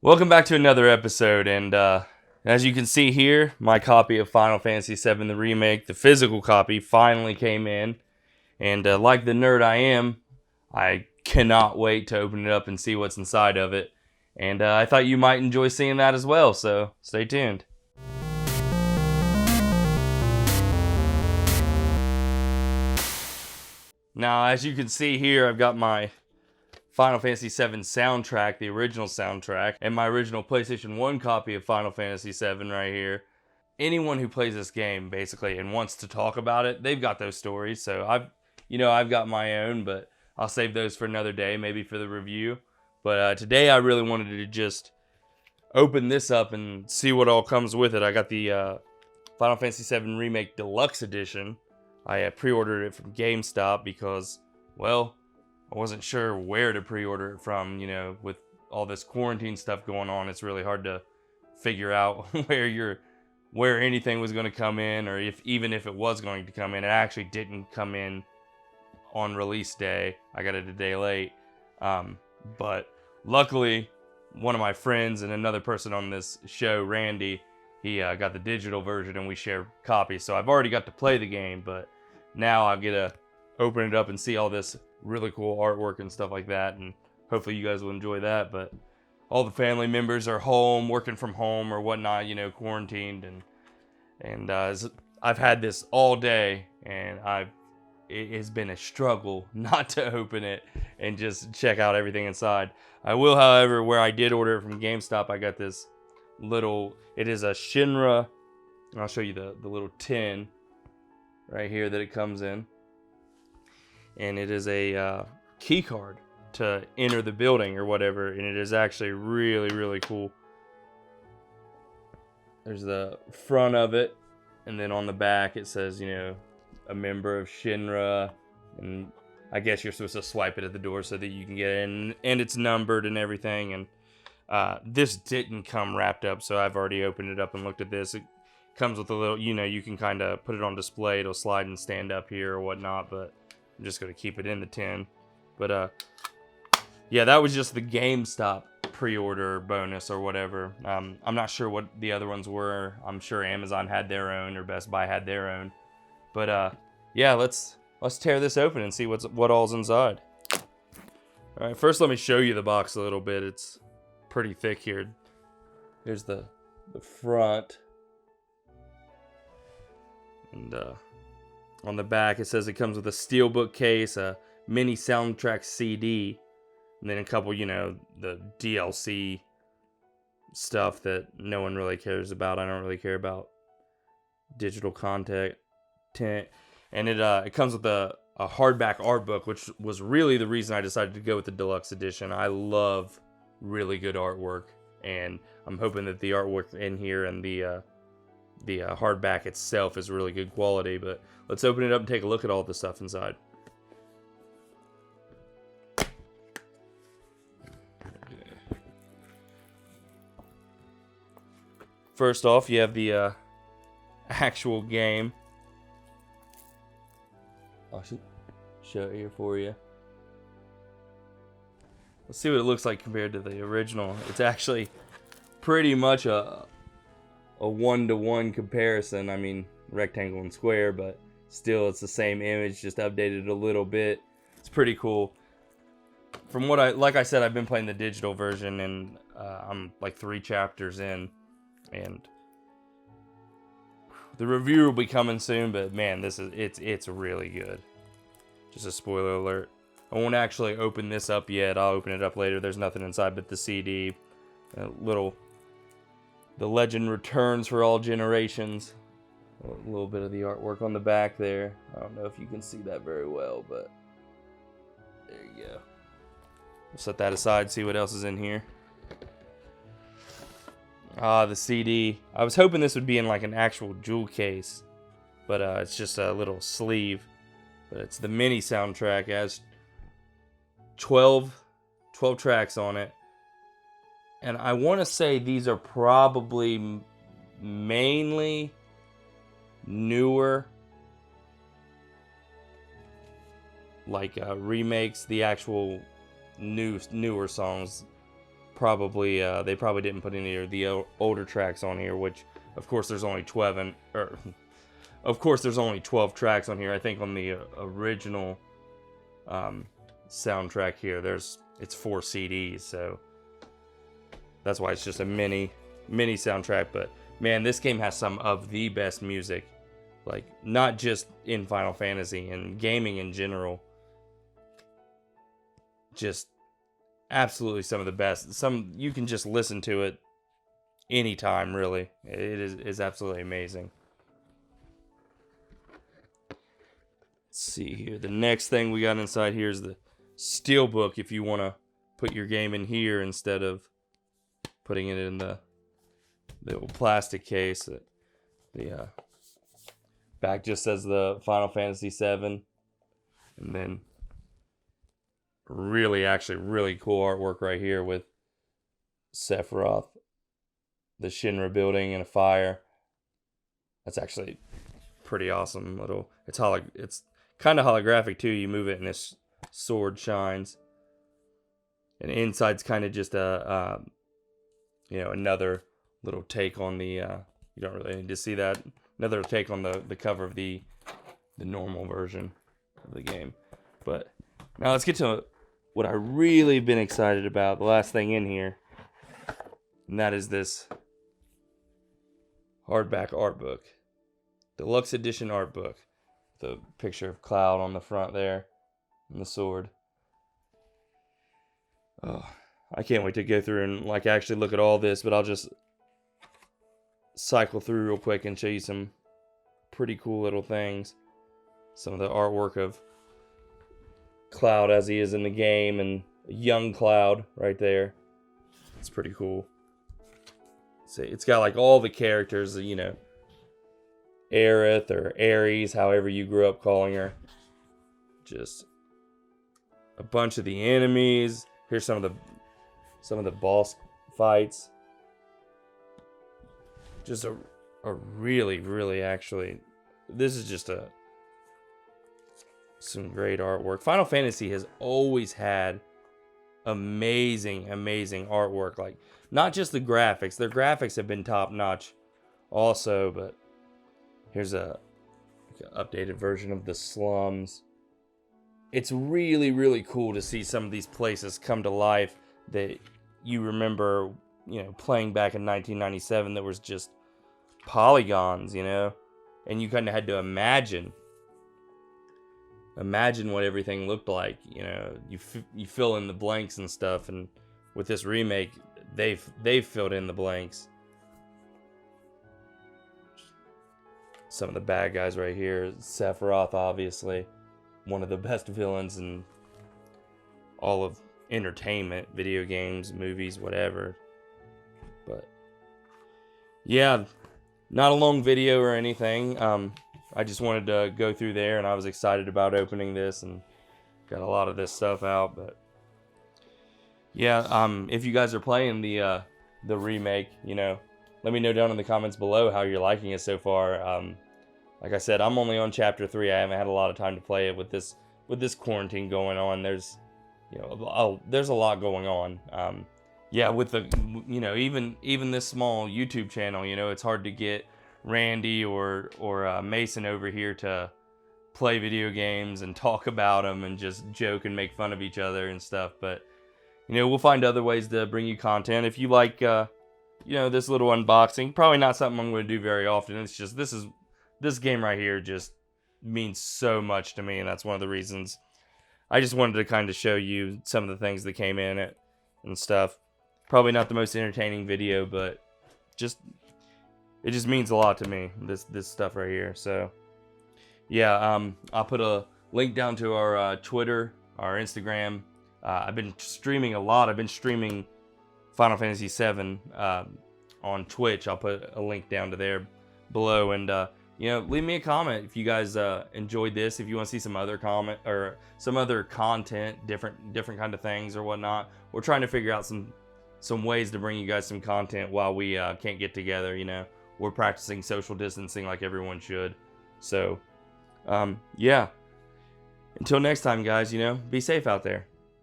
Welcome back to another episode, and as you can see here, my copy of Final Fantasy VII the Remake, the physical copy, finally came in, and like the nerd I am, I cannot wait to open it up and see what's inside of it, and I thought you might enjoy seeing that as well, so stay tuned. Now, as you can see here, I've got my Final Fantasy VII soundtrack, the original soundtrack, and my original PlayStation 1 copy of Final Fantasy VII right here. Anyone who plays this game, basically, and wants to talk about it, they've got those stories. So I've got my own, but I'll save those for another day, maybe for the review. But today I really wanted to just open this up and see what all comes with it. I got the Final Fantasy VII Remake Deluxe Edition. I pre-ordered it from GameStop because, well, I wasn't sure where to pre-order it from. You know, with all this quarantine stuff going on, it's really hard to figure out where anything was going to come in, or even if it was going to come in. It actually didn't come in on release day. I got it a day late. But luckily, one of my friends and another person on this show, Randy, he got the digital version and we share copies. So I've already got to play the game, but now I get to open it up and see all this really cool artwork and stuff like that, and hopefully you guys will enjoy that. But all the family members are home, working from home or whatnot, you know, quarantined, and I've had this all day, and it has been a struggle not to open it and just check out everything inside. I will, however, where I did order it from GameStop, I got this little, it is a Shinra, and I'll show you the little tin right here that it comes in. And it is a key card to enter the building or whatever, and it is actually really, really cool. There's the front of it, and then on the back it says, you know, a member of Shinra, and I guess you're supposed to swipe it at the door so that you can get in, and it's numbered and everything. And this didn't come wrapped up, so I've already opened it up and looked at this. It comes with a little, you know, you can kind of put it on display. It'll slide and stand up here or whatnot, but I'm just going to keep it in the tin. But yeah, that was just the GameStop pre-order bonus or whatever. I'm not sure what the other ones were. I'm sure Amazon had their own or Best Buy had their own. But yeah, let's tear this open and see what all's inside. All right, first let me show you the box a little bit. It's pretty thick here. Here's the front. And on the back, it says it comes with a Steelbook case, a mini soundtrack CD, and then a couple, you know, the DLC stuff that no one really cares about. I don't really care about digital content. And it comes with a hardback artbook, which was really the reason I decided to go with the deluxe edition. I love really good artwork, and I'm hoping that the artwork in here and the hardback itself is really good quality. But let's open it up and take a look at all the stuff inside. First off, you have the actual game. I'll show it here for you. Let's see what it looks like compared to the original. It's actually pretty much a one-to-one comparison. I mean, rectangle and square, but still it's the same image, just updated a little bit. It's pretty cool. From what like I said, I've been playing the digital version, and I'm like 3 chapters in, and the review will be coming soon. But man, it's really good. Just a spoiler alert. I won't actually open this up yet. I'll open it up later. There's nothing inside but the CD. The legend returns for all generations. A little bit of the artwork on the back there. I don't know if you can see that very well, but there you go. We'll set that aside, see what else is in here. The CD. I was hoping this would be in like an actual jewel case, but it's just a little sleeve. But it's the mini soundtrack. It has 12 tracks on it. And I want to say these are probably mainly newer, like remakes, the actual newer songs probably they probably didn't put any of the older tracks on here, which of course there's only 12 tracks on here. I think on the original soundtrack here, it's 4 CDs, so that's why it's just a mini soundtrack. But man, this game has some of the best music, like not just in Final Fantasy and gaming in general. Just absolutely some of the best. Some you can just listen to it anytime, really. It is absolutely amazing. Let's see here. The next thing we got inside here is the Steelbook, if you want to put your game in here instead of putting it in the old plastic case. The back just says the Final Fantasy 7, and then really cool artwork right here with Sephiroth, the Shinra building, and a fire. That's actually pretty awesome. It's kind of holographic too. You move it and this sword shines, and inside's kind of just a another little take on the you don't really need to see that, another take on the cover of the normal version of the game. But now let's get to what I really been excited about, the last thing in here, and that is this hardback art book, deluxe edition art book, the picture of Cloud on the front there and the sword. Oh, I can't wait to go through and like actually look at all this, but I'll just cycle through real quick and show you some pretty cool little things. Some of the artwork of Cloud as he is in the game, and a young Cloud right there. It's pretty cool. See, it's got like all the characters, Aerith or Ares, however you grew up calling her. Just a bunch of the enemies. Here's some of the boss fights. Just a really actually, this is just some great artwork. Final Fantasy has always had amazing artwork. Like, not just the graphics. Their graphics have been top notch also, but here's an updated version of the slums. It's really cool to see some of these places come to life that you remember, playing back in 1997 that was just polygons, and you kind of had to imagine what everything looked like. You fill in the blanks and stuff, and with this remake they've filled in the blanks. Some of the bad guys right here. Sephiroth, obviously one of the best villains in all of entertainment, video games, movies, whatever. But yeah, not a long video or anything. I just wanted to go through there, and I was excited about opening this and got a lot of this stuff out. But yeah, if you guys are playing the remake, let me know down in the comments below how you're liking it so far. Like I said, I'm only on chapter 3. I haven't had a lot of time to play it with this quarantine going on. There's there's a lot going on. Yeah, with the even this small YouTube channel, it's hard to get Randy or Mason over here to play video games and talk about them and just joke and make fun of each other and stuff. But we'll find other ways to bring you content. If you like this little unboxing, probably not something I'm going to do very often. It's just this game right here just means so much to me, and that's one of the reasons I just wanted to kind of show you some of the things that came in it and stuff. Probably not the most entertaining video, but it just means a lot to me, this stuff right here. So yeah, I'll put a link down to our Twitter, our Instagram. I've been streaming a lot. I've been streaming Final Fantasy 7 on Twitch. I'll put a link down to there below, and leave me a comment if you guys enjoyed this. If you want to see some other comment or some other content, different kind of things or whatnot. We're trying to figure out some ways to bring you guys some content while we can't get together. We're practicing social distancing like everyone should. So yeah, until next time, guys, be safe out there.